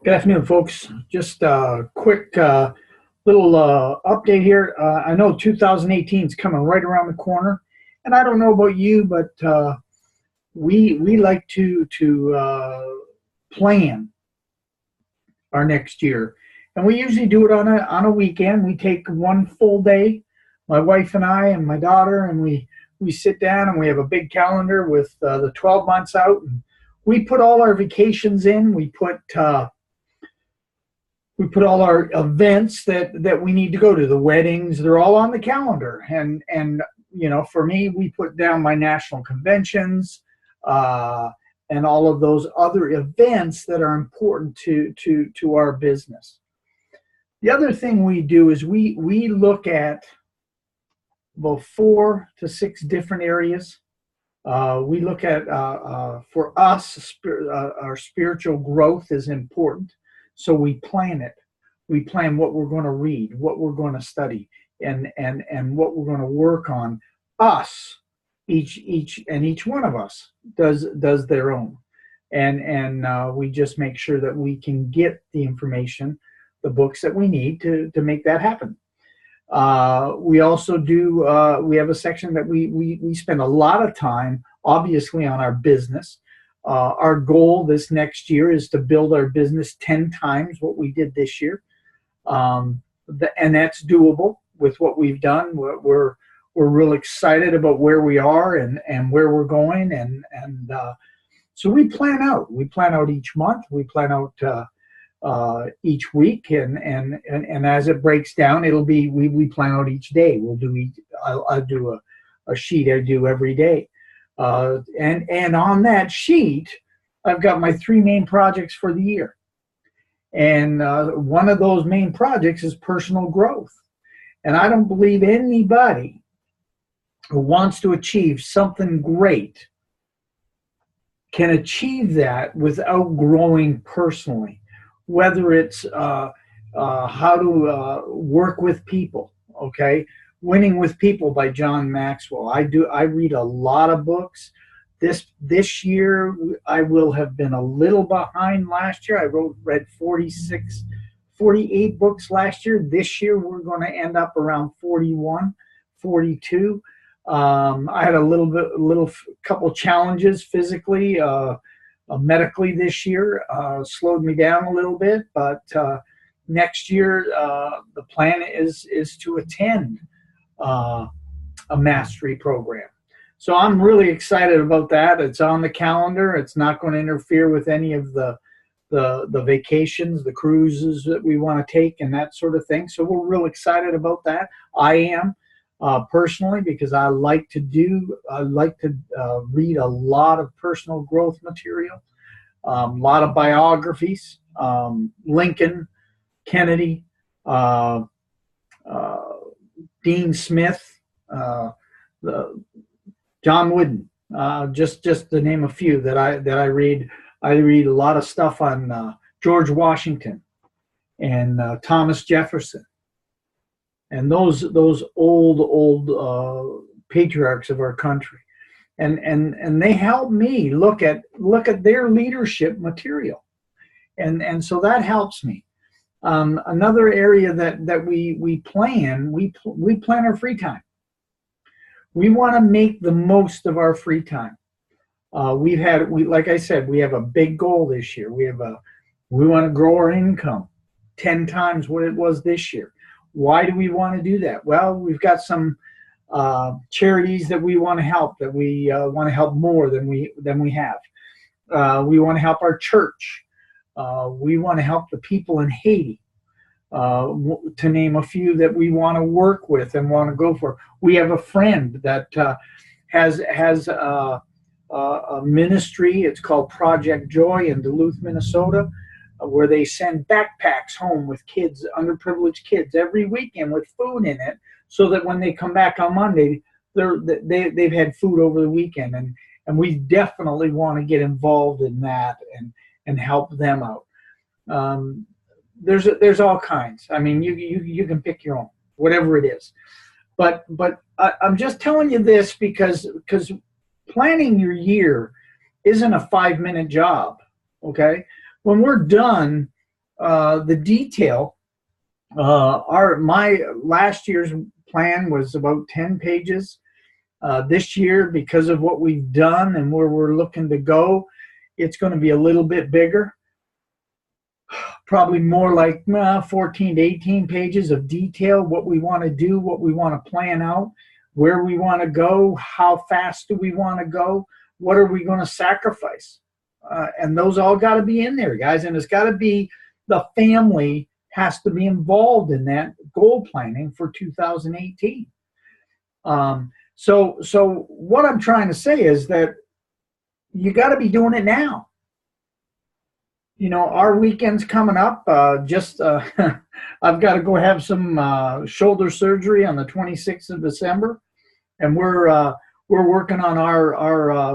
Good afternoon, folks. Just a quick little update here. I know 2018 is coming right around the corner, and I don't know about you, but we like to plan our next year, and we usually do it on a weekend. We take one full day, my wife and I and my daughter, and we sit down and we have a big calendar with the 12 months out, and we put all our vacations in. We put all our events that we need to go to, the weddings. They're all on the calendar. And for me, we put down my national conventions, uh, and all of those other events that are important to our business. The other thing we do is we look at about 4 to 6 different areas. We look at, for us, our spiritual growth is important. So we plan it. We plan what we're going to read, what we're going to study, and what we're going to work on. Us, each one of us does their own, and we just make sure that we can get the information, the books that we need to make that happen. We also do. We have a section that we spend a lot of time, obviously, on our business. Our goal this next year is to build our business 10 times what we did this year, and that's doable with what we've done. We're real excited about where we are and where we're going, and so we plan out. We plan out each month. We plan out each week, and as it breaks down, it'll be we plan out each day. We'll do each. I'll do a sheet I do every day, and on that sheet, I've got my 3 main projects for the year, and one of those main projects is personal growth. And I don't believe anybody who wants to achieve something great can achieve that without growing personally, whether it's how to work with people. Okay, Winning with People by John Maxwell. I read a lot of books. This year I will have been a little behind last year. I read 46, 48 books last year. This year we're going to end up around 41, 42. I had a little couple challenges physically, medically this year, slowed me down a little bit. But next year, the plan is to attend a mastery program. So I'm really excited about that. It's on the calendar. It's not going to interfere with any of the vacations, the cruises that we want to take, and that sort of thing. So we're real excited about that. I am. Personally, because I like to read a lot of personal growth material, a lot of biographies, Lincoln, Kennedy, uh, uh, Dean Smith, the John Wooden, just to name a few that I read. I read a lot of stuff on George Washington and Thomas Jefferson, and those old patriarchs of our country, and they help me look at their leadership material, and so that helps me. Another area that we plan our free time. We want to make the most of our free time. Like I said, we have a big goal this year. We want to grow our income 10 times what it was this year. Why do we want to do that? Well, we've got some charities that we want to help, that we want to help more than we have. We want to help our church. We want to help the people in Haiti, to name a few that we want to work with and want to go for. We have a friend that has a ministry. It's called Project Joy in Duluth, Minnesota, where they send backpacks home with kids, underprivileged kids, every weekend with food in it, so that when they come back on Monday, they've had food over the weekend, and we definitely want to get involved in that and help them out. Um, there's all kinds. I mean, you can pick your own, whatever it is. But I'm just telling you this because planning your year isn't a 5-minute job. Okay, when we're done, the detail. My last year's plan was about 10 pages. This year, because of what we've done and where we're looking to go, it's going to be a little bit bigger. Probably more like 14 to 18 pages of detail, what we want to do, what we want to plan out, where we want to go, how fast do we want to go, what are we going to sacrifice. And those all got to be in there, guys. And it's got to be, the family has to be involved in that goal planning for 2018. So what I'm trying to say is that you got to be doing it now. You know, our weekend's coming up. I've got to go have some shoulder surgery on the 26th of December, and we're working on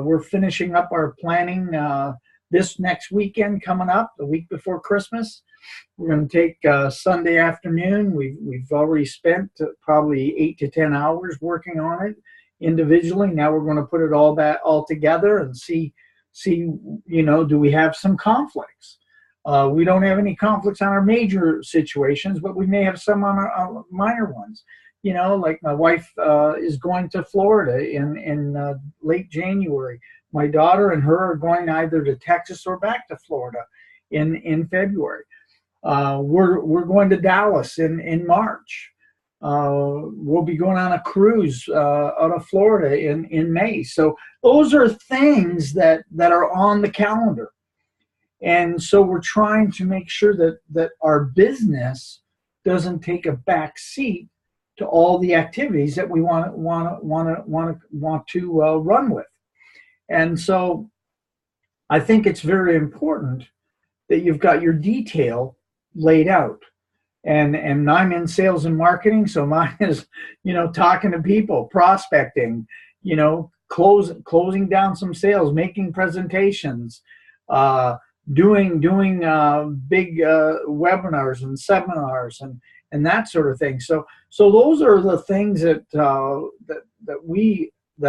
we're finishing up our planning this next weekend coming up, the week before Christmas. We're going to take Sunday afternoon. We've already spent probably 8 to 10 hours working on it individually. Now we're going to put it all together and see, you know, do we have some conflicts? We don't have any conflicts on our major situations, but we may have some on our minor ones. You know, like my wife is going to Florida in late January. My daughter and her are going either to Texas or back to Florida in February. We're going to Dallas in March. We'll be going on a cruise out of Florida in May. So those are things that are on the calendar. And so we're trying to make sure that our business doesn't take a back seat to all the activities that we want to run with. And so I think it's very important that you've got your detail laid out. And I'm in sales and marketing, so mine is, you know, talking to people, prospecting, you know, closing down some sales, making presentations, doing big webinars and seminars and that sort of thing. So those are the things that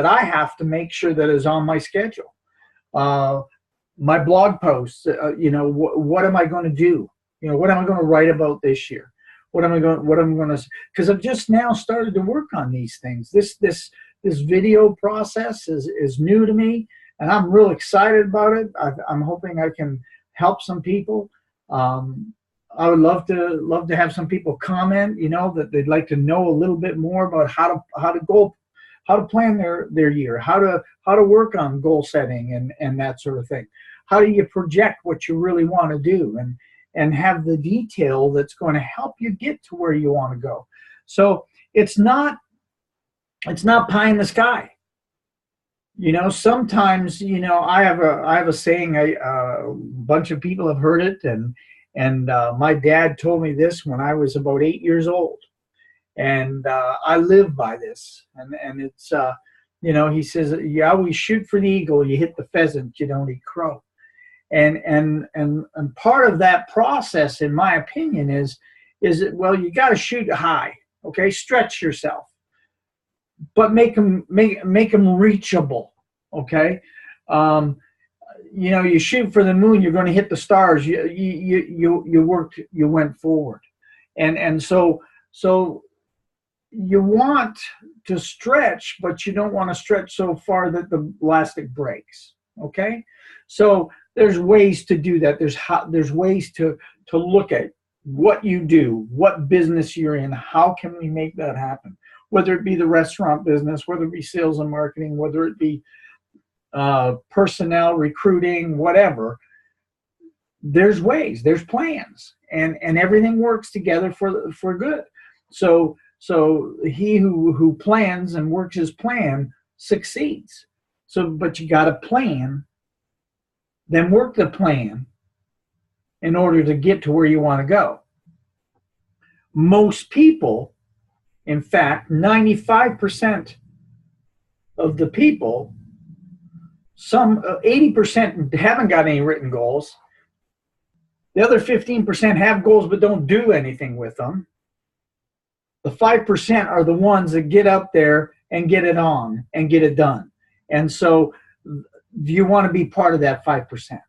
I have to make sure that is on my schedule. My blog posts, you know, what am I going to do? You know, what am I going to write about this year? What am I going to? Because I've just now started to work on these things. This video process is new to me, and I'm real excited about it. I'm hoping I can help some people. I would love to have some people comment, you know, that they'd like to know a little bit more about how to plan their year, how to work on goal setting and that sort of thing. How do you project what you really want to do and have the detail that's going to help you get to where you want to go. So it's not pie in the sky. You know, sometimes, you know, I have a saying, a bunch of people have heard it, and my dad told me this when I was about 8 years old, and I live by this. And it's you know, he says, you always shoot for the eagle, you hit the pheasant, you don't eat crow. And part of that process, in my opinion, is that, well, you got to shoot high, okay? Stretch yourself, but make them reachable, okay? You know, you shoot for the moon, you're going to hit the stars. You worked, you went forward, and so you want to stretch, but you don't want to stretch so far that the elastic breaks, okay? So there's ways to do that. There's ways to look at what you do, what business you're in, how can we make that happen? Whether it be the restaurant business, whether it be sales and marketing, whether it be personnel, recruiting, whatever. There's ways, there's plans, and everything works together for good. So he who plans and works his plan succeeds. So, but you got to plan, then work the plan in order to get to where you want to go. Most people, in fact, 95% of the people, some 80% haven't got any written goals. The other 15% have goals but don't do anything with them. The 5% are the ones that get up there and get it on and get it done. And so you want to be part of that 5%.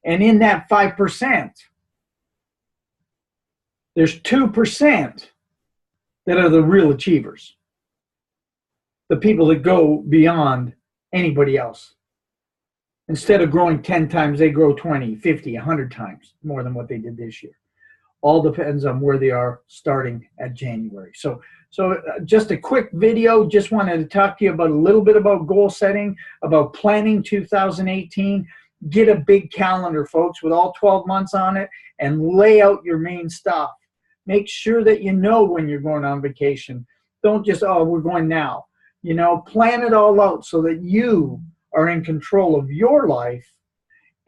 And in that 5%, There's 2% that are the real achievers, the people that go beyond anybody else. Instead of growing 10 times, they grow 20, 50, 100 times more than what they did this year. All depends on where they are starting at January. So just a quick video. Just wanted to talk to you about a little bit about goal setting, about planning 2018. Get a big calendar, folks, with all 12 months on it, and lay out your main stuff. Make sure that you know when you're going on vacation. Don't just, oh, we're going now. You know, plan it all out so that you are in control of your life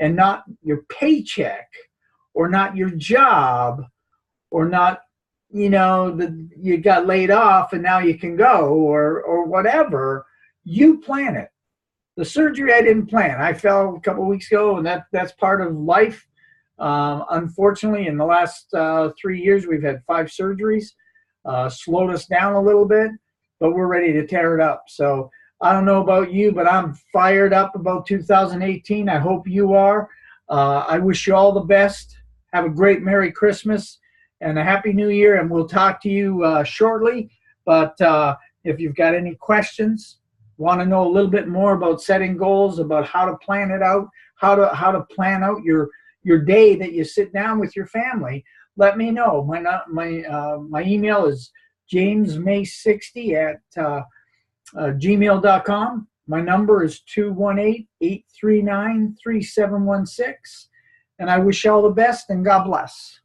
and not your paycheck or not your job or not, you know, you got laid off and now you can go or whatever. You plan it. The surgery I didn't plan. I fell a couple of weeks ago, and that's part of life. Unfortunately, in the last 3 years, we've had 5 surgeries. Slowed us down a little bit, but we're ready to tear it up. So I don't know about you, but I'm fired up about 2018. I hope you are. I wish you all the best. Have a great Merry Christmas and a Happy New Year, and we'll talk to you shortly. But if you've got any questions, want to know a little bit more about setting goals, about how to plan it out, how to plan out your day that you sit down with your family, let me know. My email is jamesmay60 at gmail.com. My number is 218-839-3716. And I wish you all the best, and God bless.